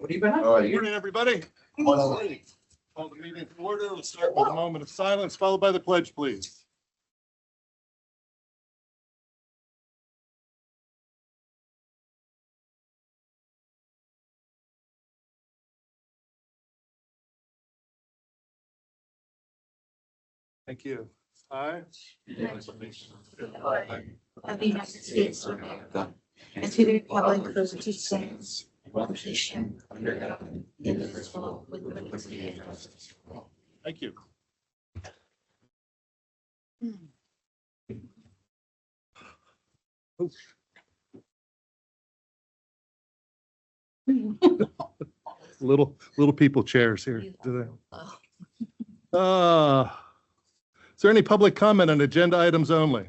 What have you been up? Good morning, everybody. Call the meeting to order. We'll start with a moment of silence, followed by the pledge, please. Thank you. I. Of the United States of America, and to the republic for which it stands, one nation, under God, indivisible, with liberty and justice for all. Thank you. Little people chairs here today. Is there any public comment on agenda items only?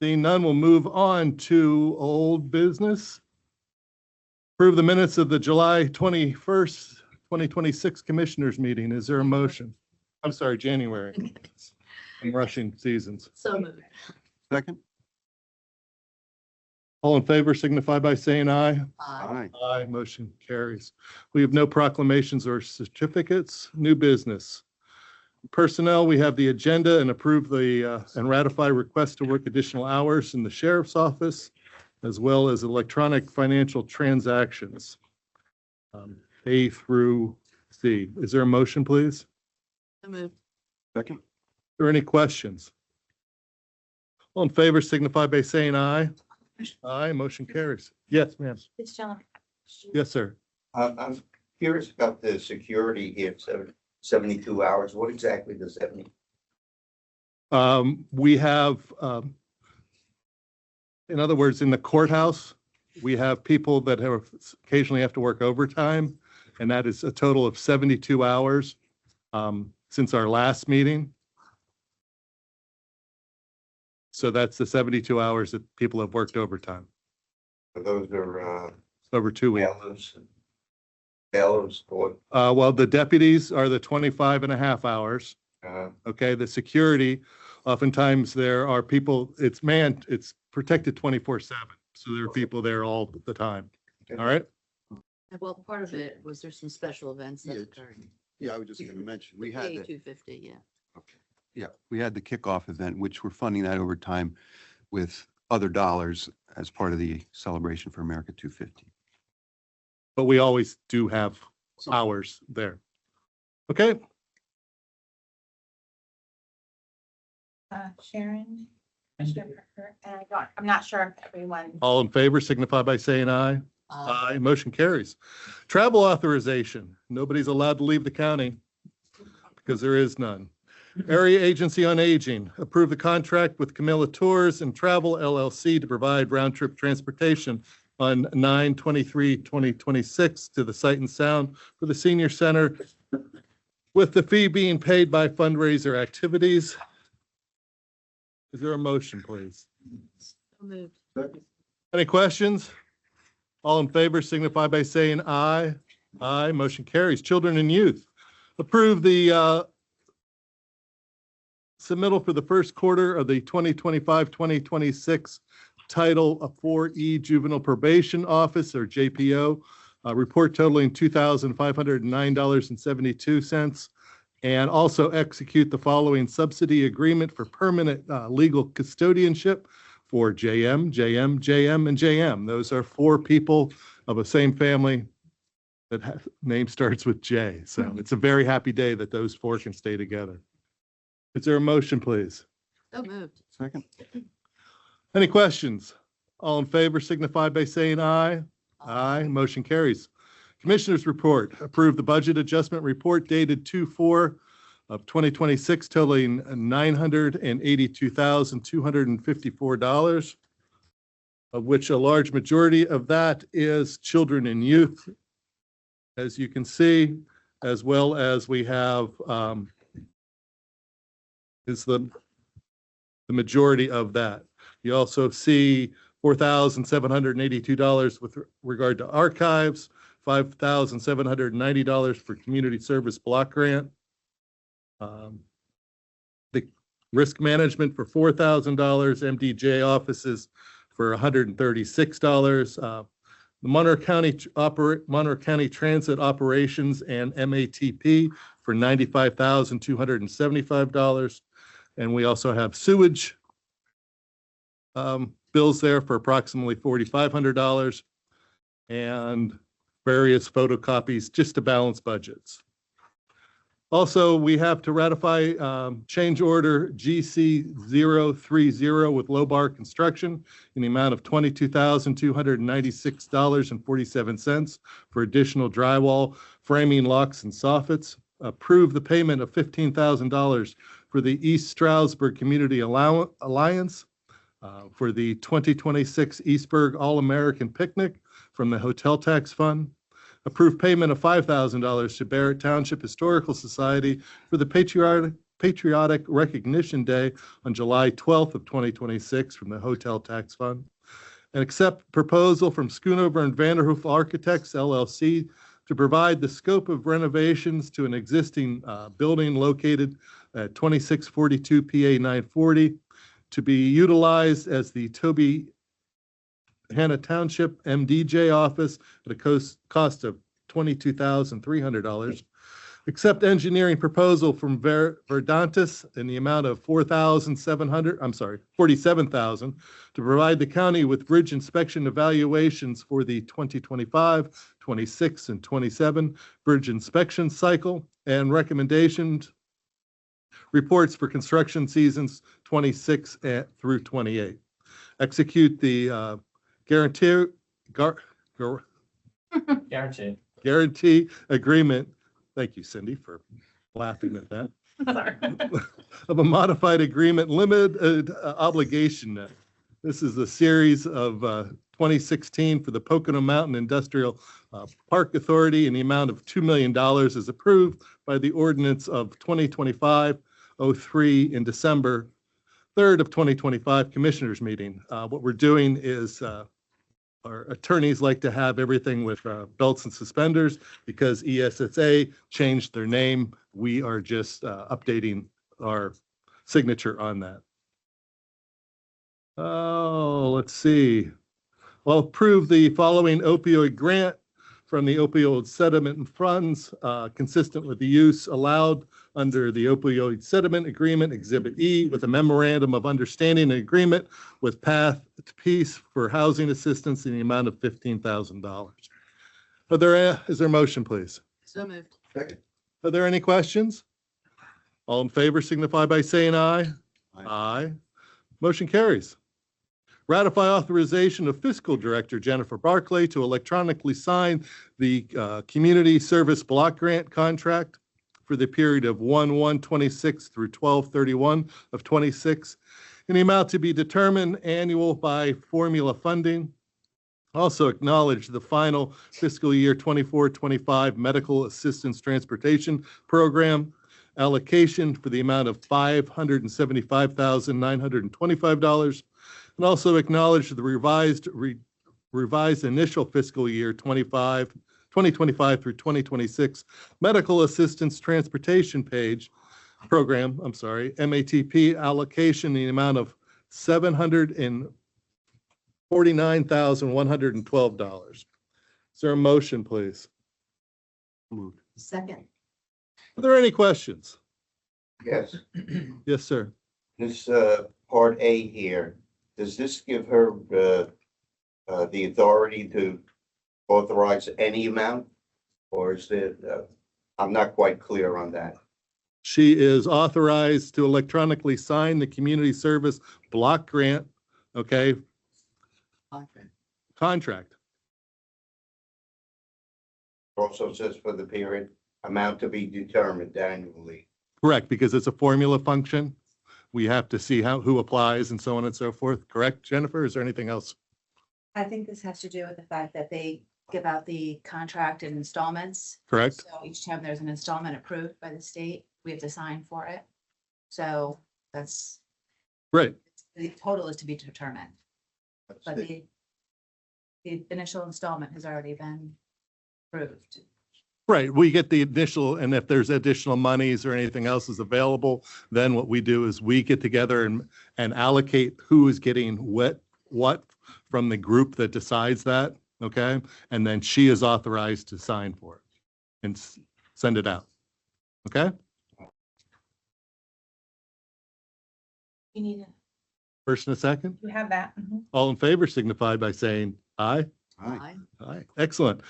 Seeing none, we'll move on to old business. Approve the minutes of the July 21st, 2026 Commissioners meeting. Is there a motion? I'm sorry, January. I'm rushing seasons. So moved. Second? All in favor signify by saying aye. Aye. Aye, motion carries. We have no proclamations or certificates. New business. Personnel, we have the agenda and approve the and ratify request to work additional hours in the sheriff's office, as well as electronic financial transactions. A through C. Is there a motion, please? So moved. Second? Are there any questions? All in favor signify by saying aye. Aye, motion carries. Yes, ma'am. This gentleman. Yes, sir. I'm curious about the security here, 72 hours. What exactly does that mean? We have, in other words, in the courthouse, we have people that have occasionally have to work overtime, and that is a total of 72 hours since our last meeting. So that's the 72 hours that people have worked overtime Those are over 2 weeks. bailiffs, Well, the deputies are the 25 and a half hours. Okay, the security, oftentimes there are people, it's manned, it's protected 24/7. So there are people there all the time. All right? Well, part of it was there's some special events that Yeah. occurred. Yeah, I was just going to mention, we had the, 250, yeah. yeah, we had the kickoff event, which we're funding that over time with other dollars as part of the celebration for America 250. But we always do have hours there. Okay, Sharon, Commissioner Parker, and I'm not sure if everyone. all in favor signify by saying aye. Aye, motion carries. Travel authorization. Nobody's allowed to leave the county because there is none. Area Agency on Aging, approve the contract with Camilla Tours and Travel LLC to provide round-trip transportation on 9/23/2026 to the Sight and Sound for the Senior Center, with the fee being paid by fundraiser activities. Is there a motion, please? So moved. Any questions? All in favor signify by saying aye. Aye, motion carries. Children and Youth, approve the submittal for the first quarter of the 2025-2026 Title 4E Juvenile Probation Office, or JPO, report totaling $2,509.72, and also execute the following subsidy agreement for permanent legal custodianship for JM, JM, JM, and JM. Those are 4 people of a same family that name starts with J. So it's a very happy day that those 4 can stay together. Is there a motion, please? So moved. Second? Any questions? All in favor signify by saying aye. Aye, motion carries. Commissioners report, approve the budget adjustment report dated 2/4 of 2026 totaling $982,254, of which a large majority of that is children and youth, as you can see, as well as we have is the majority of that. You also see $4,782 with regard to archives, $5,790 for community service block grant. The risk management for $4,000, MDJ offices for $136, the Monroe County Transit Operations and MATP for $95,275. And we also have sewage bills there for approximately $4,500 and various photocopies just to balance budgets. Also, we have to ratify change order GC 030 with Lobar Construction in the amount of $22,296.47 for additional drywall, framing, locks, and soffits. Approve the payment of $15,000 for the East Stroudsburg Community Alliance for the 2026 Eastburg All-American Picnic from the Hotel Tax Fund. Approve payment of $5,000 to Barrett Township Historical Society for the Patriotic Recognition Day on July 12th of 2026 from the Hotel Tax Fund. And accept proposal from Schoonover and Vanderhoof Architects, LLC, to provide the scope of renovations to an existing building located at 2642 PA 940 to be utilized as the Toby Hannah Township MDJ office at a cost of $22,300. Accept engineering proposal from Verdantis in the amount of $47,000 to provide the county with bridge inspection evaluations for the 2025, 26, and 27 bridge inspection cycle and recommendations reports for construction seasons 26 through 28. Execute the guarantee agreement. Thank you, Cindy, for laughing at that. Of a modified agreement limited obligation. This is a series of 2016 for the Pocono Mountain Industrial Park Authority in the amount of $2 million as approved by the ordinance of 2025-03 in December 3rd of 2025 commissioners meeting. What we're doing is our attorneys like to have everything with belts and suspenders because ESSA changed their name. We are just updating our signature on that. Oh, let's see. I'll approve the following opioid grant from the opioid settlement funds consistent with the use allowed under the opioid settlement agreement, Exhibit E, with a memorandum of understanding and agreement with Path to Peace for housing assistance in the amount of $15,000. Is there a motion, please? So moved. Second. Are there any questions? All in favor signify by saying aye. Aye. Motion carries. Ratify authorization of Fiscal Director Jennifer Barclay to electronically sign the Community Service Block Grant contract for the period of 1/1/26 through 12/31 of 26, in the amount to be determined annual by formula funding. Also acknowledge the final fiscal year 24-25 medical assistance transportation program allocation for the amount of $575,925, and also acknowledge the revised initial fiscal year 2025 through 2026 medical assistance transportation program, MATP allocation in the amount of $749,112. Is there a motion, please? Moved. Second. Are there any questions? Yes, Yes, sir. this part A here, does this give her the authority to authorize any amount? Or is it, I'm not quite clear on that. She is authorized to electronically sign the community service block grant, contract. Also says for the period, amount to be determined annually. Correct, because it's a formula function. We have to see who applies and so on and so forth. Correct, Jennifer? Is there anything else? I think this has to do with the fact that they give out the contract in installments. Correct? So each time there's an installment approved by the state, we have to sign for it. So that's, Right. the total is to be determined, but the initial installment has already been approved. Right. We get the initial, and if there's additional monies or anything else is available, then what we do is we get together and allocate who is getting what from the group that decides that. okay? And then she is authorized to sign for it and send it out, okay? You need to, First and a second. you have that. All in favor signify by saying aye. Aye. Aye, excellent.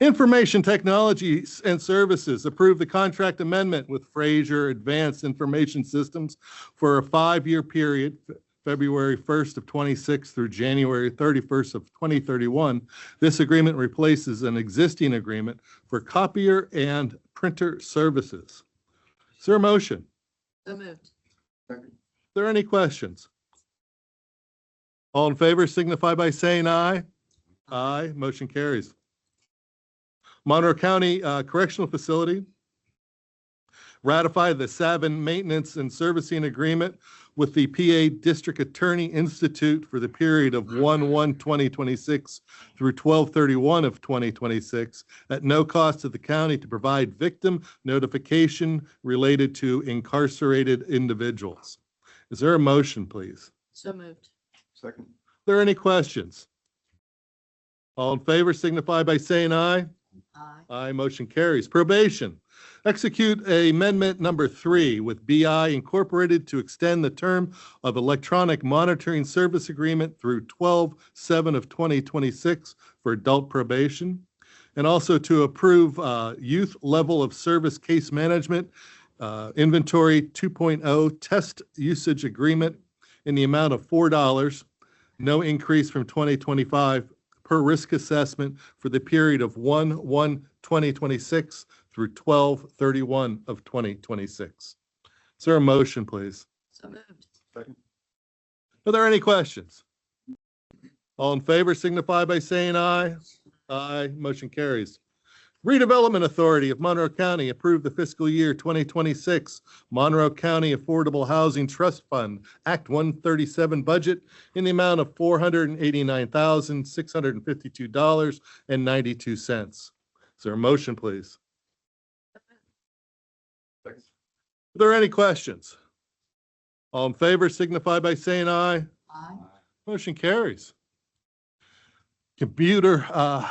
Information Technologies and Services, approve the contract amendment with Fraser Advanced Information Systems for a 5-year period, February 1st of 26 through January 31st of 2031. This agreement replaces an existing agreement for copier and printer services. Is there a motion? So moved. Are there any questions? All in favor signify by saying aye. Aye, motion carries. Monroe County Correctional Facility, ratify the Savin Maintenance and Servicing Agreement with the PA District Attorney Institute for the period of 1/1/2026 through 12/31 of 2026 at no cost to the county to provide victim notification related to incarcerated individuals. Is there a motion, please? So moved. Second. Are there any questions? All in favor signify by saying aye. Aye. Aye, motion carries. Probation, execute amendment number 3 with BI Incorporated to extend the term of electronic monitoring service agreement through 12/7 of 2026 for adult probation, and also to approve youth level of service case management inventory 2.0 test usage agreement in the amount of $4, no increase from 2025 per risk assessment for the period of 1/1/2026 through 12/31 of 2026. Is there a motion, please? So moved. Second. Are there any questions? All in favor signify by saying aye. Aye, motion carries. Redevelopment Authority of Monroe County approved the fiscal year 2026 Monroe County Affordable Housing Trust Fund Act 137 budget in the amount of $489,652.92. Is there a motion, please? Are there any questions? All in favor signify by saying aye. Aye. Motion carries. Computer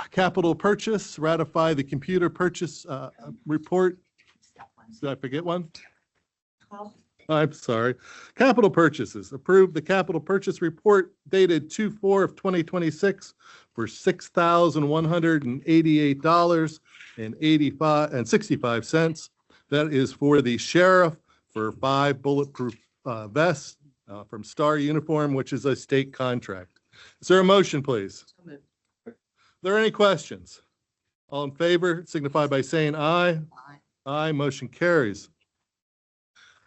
capital purchase, ratify the computer purchase report. Did I forget one? I'm sorry. Capital purchases, approve the capital purchase report dated 2/4 of 2026 for $6,188.65. That is for the sheriff for 5 bulletproof vests from Star Uniform, which is a state contract. Is there a motion, please? So moved. Are there any questions? All in favor signify by saying aye. Aye. Aye, motion carries.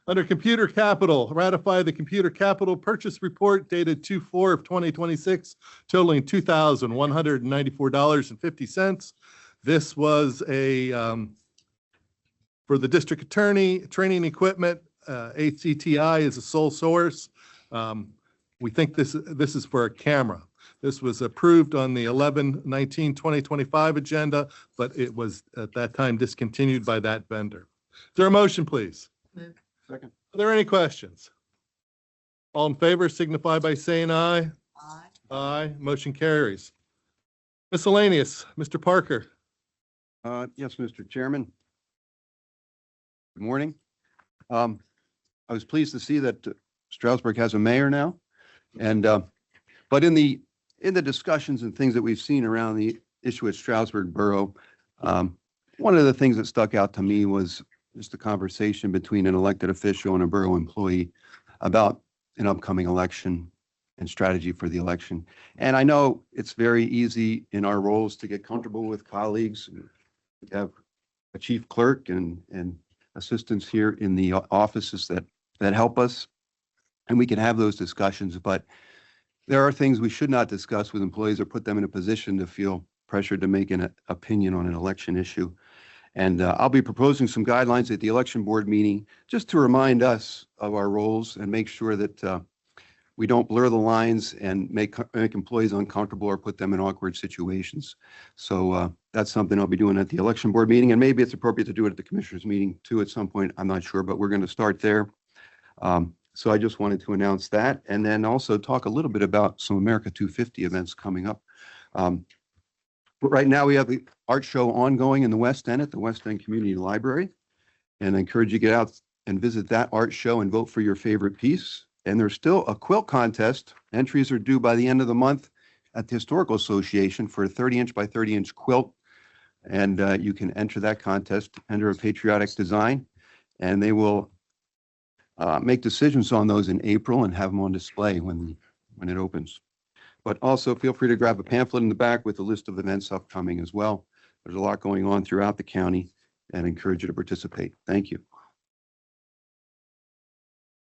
Under Computer Capital, ratify the Computer Capital Purchase Report dated 2/4 of 2026 totaling $2,194.50. This was for the district attorney, training equipment, ACTI is a sole source. We think this is for a camera. This was approved on the 11/19/2025 agenda, but it was at that time discontinued by that vendor. Is there a motion, please? Moved. Second. Are there any questions? All in favor signify by saying aye. Aye. Aye, motion carries. Miscellaneous, Mr. Parker. Yes, Mr. Chairman. Good morning. I was pleased to see that Stroudsburg has a mayor now. And, but in the discussions and things that we've seen around the issue at Stroudsburg Borough, one of the things that stuck out to me was just a conversation between an elected official and a borough employee about an upcoming election and strategy for the election. And I know it's very easy in our roles to get comfortable with colleagues. We have a chief clerk and assistants here in the offices that help us, and we can have those discussions. But there are things we should not discuss with employees or put them in a position to feel pressured to make an opinion on an election issue. And I'll be proposing some guidelines at the election board meeting just to remind us of our roles and make sure that we don't blur the lines and make employees uncomfortable or put them in awkward situations. So that's something I'll be doing at the election board meeting, and maybe it's appropriate to do it at the commissioners meeting too at some point. I'm not sure, but we're going to start there. So I just wanted to announce that, and then also talk a little bit about some America 250 events coming up. Right now, we have the art show ongoing in the West End at the West End Community Library. And I encourage you to get out and visit that art show and vote for your favorite piece. And there's still a quilt contest. Entries are due by the end of the month at the Historical Association for a 30-inch by 30-inch quilt. And you can enter that contest under a patriotic design. And they will make decisions on those in April and have them on display when it opens. But also feel free to grab a pamphlet in the back with a list of events upcoming as well. There's a lot going on throughout the county and encourage you to participate. Thank you.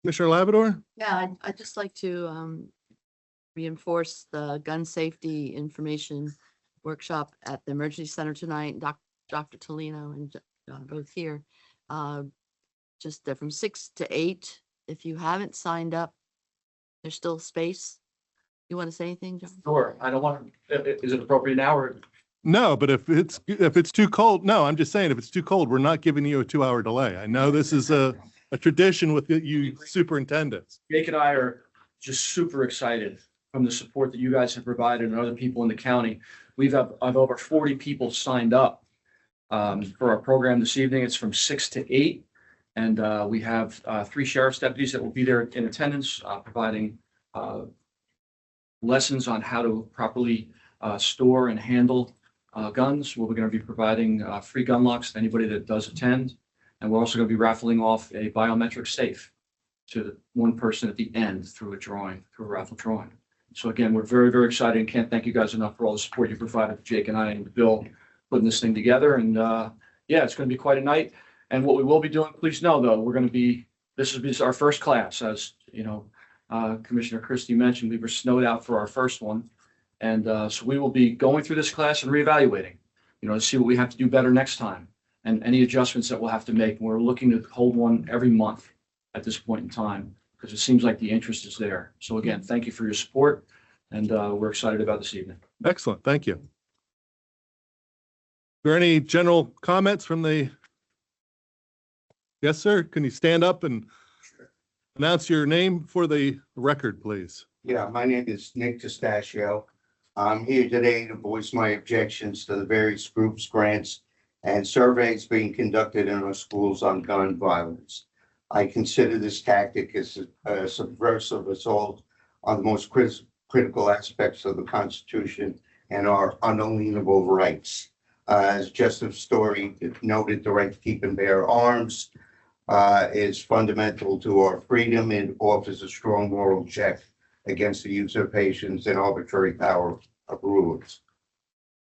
Commissioner Labrador? Yeah, I'd just like to reinforce the gun safety information workshop at the emergency center tonight. Dr. Tolino and John both here. Just from 6 to 8. If you haven't signed up, there's still space. You want to say anything, John? Sure, I don't want to, is it appropriate now or? No, but if it's too cold, no, I'm just saying if it's too cold, we're not giving you a 2-hour delay. I know this is a tradition with you superintendents. Jake and I are just super excited from the support that you guys have provided and other people in the county. I've over 40 people signed up for our program this evening. It's from 6 to 8. And we have 3 sheriff's deputies that will be there in attendance, providing lessons on how to properly store and handle guns. We're going to be providing free gun locks to anybody that does attend. And we're also going to be raffling off a biometric safe to the one person at the end through a raffle drawing. So again, we're very, very excited and can't thank you guys enough for all the support you provided, Jake and I and Bill, putting this thing together. And yeah, it's going to be quite a night. And what we will be doing, please know though, this is our first class. As you know, Commissioner Christie mentioned, we were snowed out for our first one. And so we will be going through this class and reevaluating, to see what we have to do better next time and any adjustments that we'll have to make. We're looking to hold one every month at this point in time because it seems like the interest is there. So again, thank you for your support and we're excited about this evening. Excellent. Thank you. Are there any general comments from the? Yes, sir. Can you stand up and announce your name for the record, please? Yeah, my name is Nick Testaccio. I'm here today to voice my objections to the various groups, grants, and surveys being conducted in our schools on gun violence. I consider this tactic as a subversive assault on the most critical aspects of the Constitution and our unalienable rights. As Justice Story noted, the right to keep and bear arms is fundamental to our freedom and offers a strong moral check against the usurpations and arbitrary power of rulers.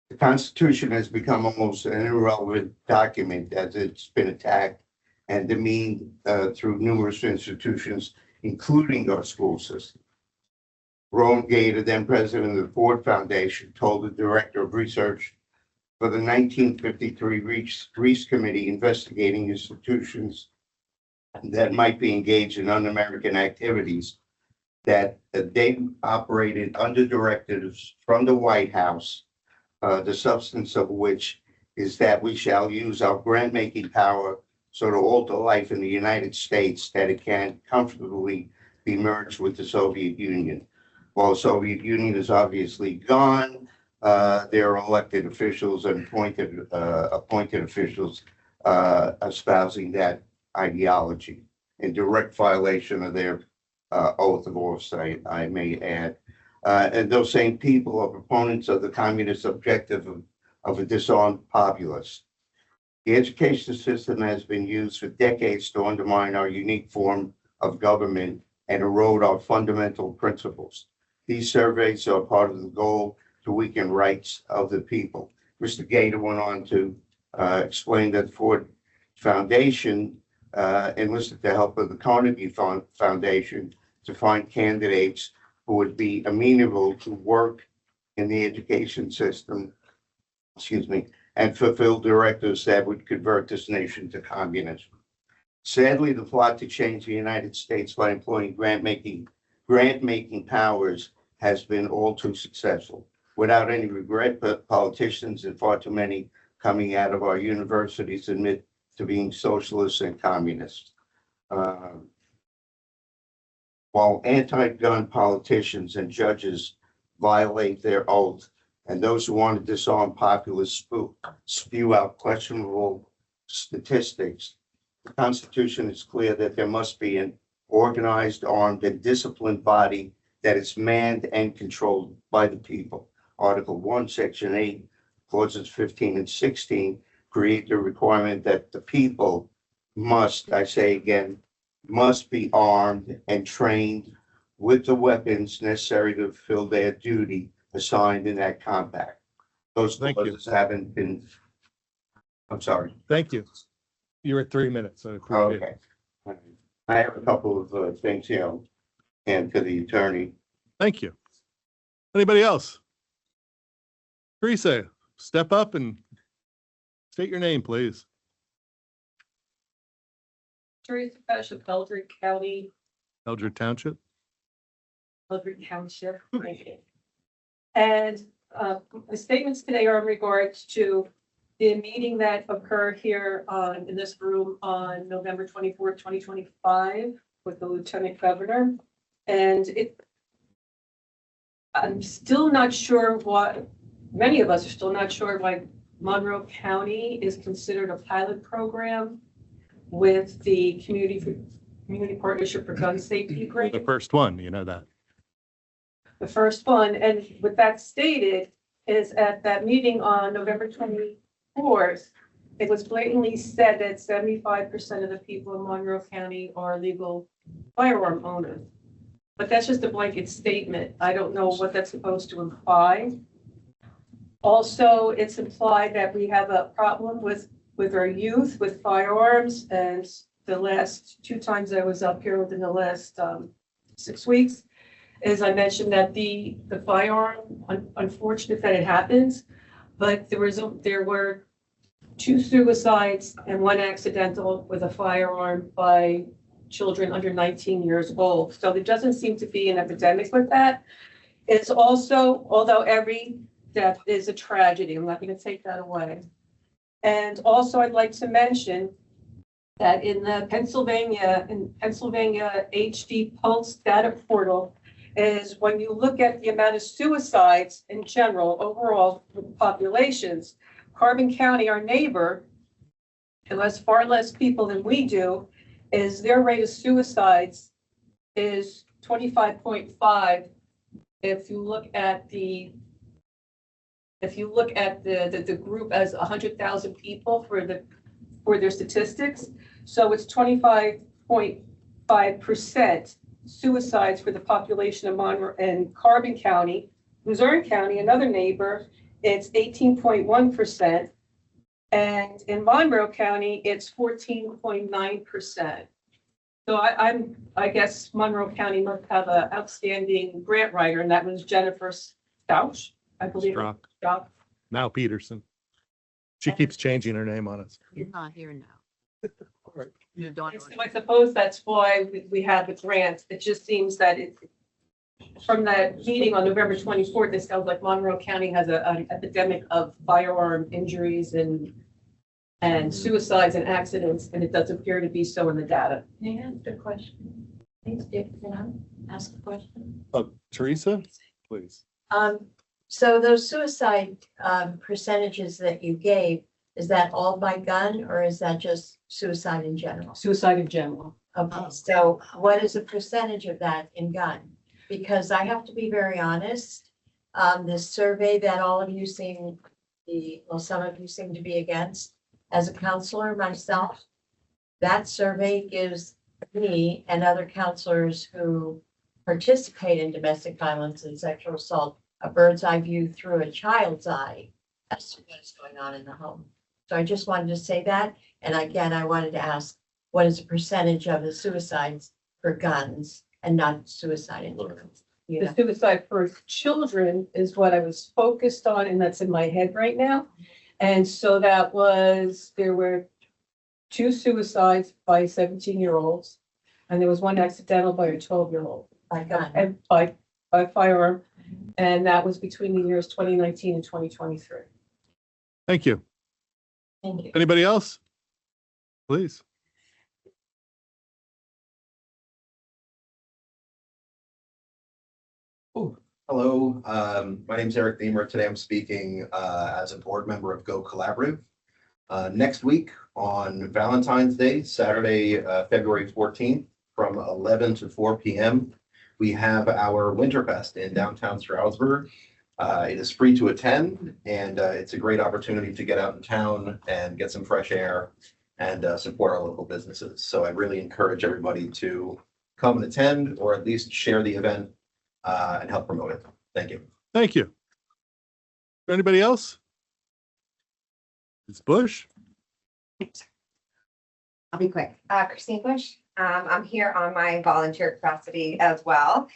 The Constitution has become almost an irrelevant document as it's been attacked and demeaned through numerous institutions, including our school system. Rowan Gator, then president of the Ford Foundation, told the director of research for the 1953 Reese Committee investigating institutions that might be engaged in un-American activities that they operated under directives from the White House, the substance of which is that we shall use our grant-making power so to alter life in the United States that it can comfortably be merged with the Soviet Union. While the Soviet Union is obviously gone, there are elected officials and appointed officials espousing that ideology in direct violation of their oath of office, I may add. And those same people are proponents of the communist objective of a disarmed populace. The education system has been used for decades to undermine our unique form of government and erode our fundamental principles. These surveys are part of the goal to weaken rights of the people. Mr. Gator went on to explain that the Ford Foundation enlisted the help of the Carnegie Foundation to find candidates who would be amenable to work in the education system, and fulfill directives that would convert this nation to communism. Sadly, the plot to change the United States by employing grant-making powers has been all too successful. Without any regret, but politicians and far too many coming out of our universities admit to being socialists and communists. While anti-gun politicians and judges violate their oath and those who want to disarm populace spew out questionable statistics. The Constitution is clear that there must be an organized, armed, and disciplined body that is manned and controlled by the people. Article 1, Section 8, clauses 15 and 16 create the requirement that the people must, I say again, must be armed and trained with the weapons necessary to fulfill their duty assigned in that compact. Those Thank you. clauses haven't been, I'm sorry. Thank you. You're at 3 minutes. I appreciate it. Okay. I have a couple of things, and to the attorney. Thank you. Anybody else? Teresa, step up and state your name, please. Teresa Pesh of Eldred County, Eldred Township. Eldred Township. And the statements today are in regards to the meeting that occurred here in this room on November 24th, 2025 with the Lieutenant Governor. And I'm still not sure many of us are still not sure why Monroe County is considered a pilot program with the Community Partnership for Gun Safety Grant. The first one, you know that. The first one, and with that stated, is at that meeting on November 24th, it was blatantly said that 75% of the people in Monroe County are legal firearm owners. But that's just a blanket statement. I don't know what that's supposed to imply. Also, it's implied that we have a problem with our youth with firearms, and the last 2 times I was up here within the last 6 weeks, as I mentioned that the firearm, unfortunate that it happens, but there were 2 suicides and 1 accidental with a firearm by children under 19 years old. So there doesn't seem to be an epidemic with that. It's also, although every death is a tragedy, I'm not going to take that away. And also I'd like to mention that in the Pennsylvania HD Pulse data portal is when you look at the amount of suicides in general, overall with populations, Carbon County, our neighbor, who has far less people than we do, is their rate of suicides is 25.5. If you look at the group as 100,000 people for their statistics, so it's 25.5% suicides for the population of Monroe and Carbon County. Luzerne County, another neighbor, it's 18.1%. And in Monroe County, it's 14.9%. So I guess Monroe County must have an outstanding grant writer, and that was Jennifer Stouch, I believe. Strock. Now Peterson. She keeps changing her name on us. You're not here now. Moved on. So I suppose that's why we have the grant. It just seems that from that meeting on November 24th, it sounds like Monroe County has an epidemic of firearm injuries and suicides and accidents, and it does appear to be so in the data. May I ask a question? Please, can I ask a question? Teresa, please. So those suicide percentages that you gave, is that all by gun or is that just suicide in general? Suicide in general. Okay, so what is the percentage of that in gun? Because I have to be very honest, this survey that all of you some of you seem to be against, as a counselor myself, that survey gives me and other counselors who participate in domestic violence and sexual assault a bird's eye view through a child's eye as to what's going on in the home. So I just wanted to say that. And again, I wanted to ask, what is the percentage of the suicides for guns and not suicide in general? You The know? suicide for children is what I was focused on, and that's in my head right now. And so there were 2 suicides by 17-year-olds, and there was 1 accidental by a 12-year-old. By gun. And by firearm, and that was between the years 2019 and 2023. Thank you. Thank you. Anybody else? Please. Hello, my name is Eric Beamer. Today I'm speaking as a board member of Go Collaborative. Next week on Valentine's Day, Saturday, February 14th, from 11 to 4 p.m., we have our Winterfest in downtown Stroudsburg. It is free to attend, and it's a great opportunity to get out in town and get some fresh air and support our local businesses. So I really encourage everybody to come and attend, or at least share the event and help promote it. Thank you. Thank you. Anybody else? Ms. Bush? I'll be quick. Christine Bush. I'm here on my volunteer capacity as well.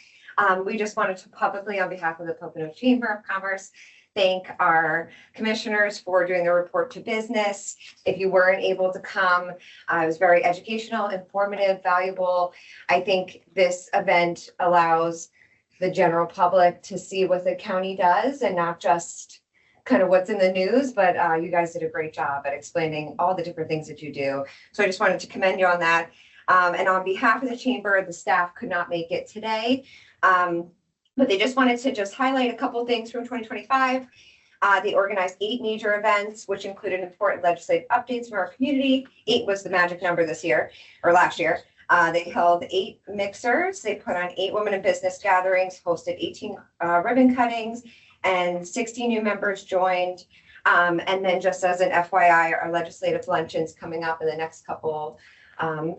We just wanted to publicly, on behalf of the Pocono Chamber of Commerce, thank our commissioners for doing the report to business. If you weren't able to come, it was very educational, informative, valuable. I think this event allows the general public to see what the county does and not just kind of what's in the news, but you guys did a great job at explaining all the different things that you do. So I just wanted to commend you on that. And on behalf of the chamber, the staff could not make it today. But they just wanted to just highlight a couple of things from 2025. They organized 8 major events, which included important legislative updates from our community. 8 was the magic number this year, or last year. They held 8 mixers. They put on 8 women in business gatherings, hosted 18 ribbon cuttings, and 60 new members joined. And then just as an FYI, our legislative luncheon's coming up in the next couple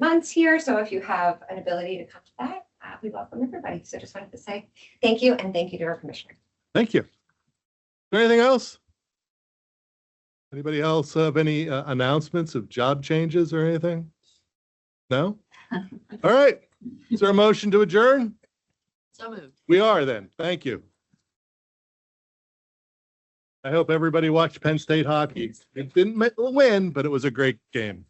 months here. So if you have an ability to come to that, we welcome everybody. So just wanted to say thank you, and thank you to our commissioner. Thank you. Is there anything else? Anybody else have any announcements of job changes or anything? No? All right. Is there a motion to adjourn? So moved. We are then. Thank you. I hope everybody watched Penn State hockey. It didn't win, but it was a great game.